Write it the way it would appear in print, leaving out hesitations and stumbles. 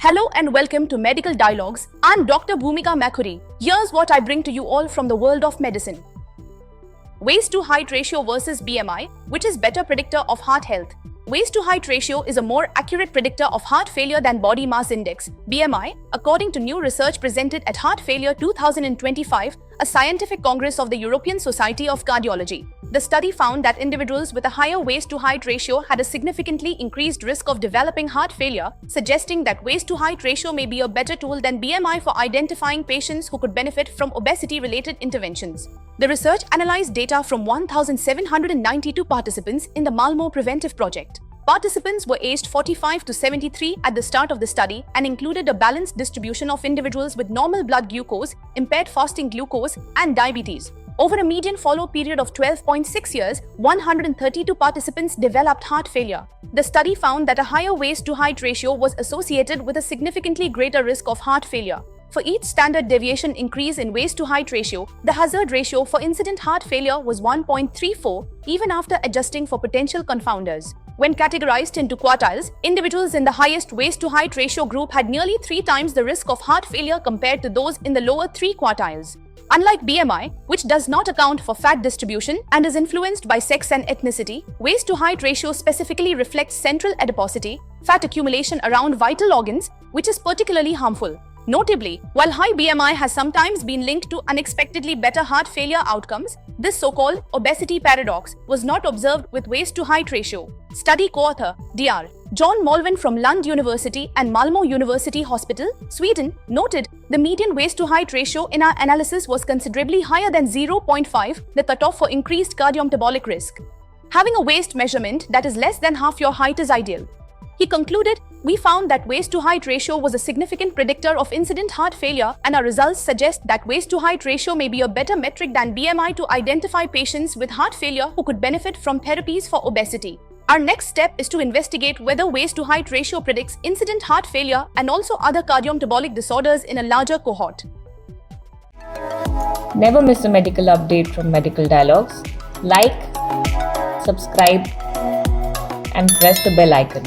Hello and welcome to Medical Dialogues. I'm Dr. Bhumika Makhuri. Here's what I bring to you all from the world of medicine. Waist to height ratio versus BMI, which is better predictor of heart health. Waist to height ratio is a more accurate predictor of heart failure than body mass index, BMI, according to new research presented at Heart Failure 2025, a scientific congress of the European Society of Cardiology. The study found that individuals with a higher waist to height ratio had a significantly increased risk of developing heart failure, suggesting that waist to height ratio may be a better tool than BMI for identifying patients who could benefit from obesity-related interventions. The research analyzed data from 1,792 participants in the Malmö Preventive Project. Participants were aged 45 to 73 at the start of the study and included a balanced distribution of individuals with normal blood glucose, impaired fasting glucose, and diabetes. Over a median follow period of 12.6 years, 132 participants developed heart failure. The study found that a higher waist-to-height ratio was associated with a significantly greater risk of heart failure. For each standard deviation increase in waist-to-height ratio, the hazard ratio for incident heart failure was 1.34, even after adjusting for potential confounders. When categorized into quartiles, individuals in the highest waist-to-height ratio group had nearly 3 times the risk of heart failure compared to those in the lower 3 quartiles. Unlike BMI, which does not account for fat distribution and is influenced by sex and ethnicity, waist-to-height ratio specifically reflects central adiposity, fat accumulation around vital organs, which is particularly harmful. Notably, while high BMI has sometimes been linked to unexpectedly better heart failure outcomes, this so-called obesity paradox was not observed with waist-to-height ratio. Study co-author, Dr. John Malvin from Lund University and Malmö University Hospital, Sweden, noted the median waist-to-height ratio in our analysis was considerably higher than 0.5, the cutoff for increased cardiometabolic risk. Having a waist measurement that is less than half your height is ideal. He concluded, "We found that waist-to-height ratio was a significant predictor of incident heart failure, and our results suggest that waist-to-height ratio may be a better metric than BMI to identify patients with heart failure who could benefit from therapies for obesity." Our next step is to investigate whether waist-to-height ratio predicts incident heart failure and also other cardiometabolic disorders in a larger cohort. Never miss a medical update from Medical Dialogues. Like, subscribe, and press the bell icon.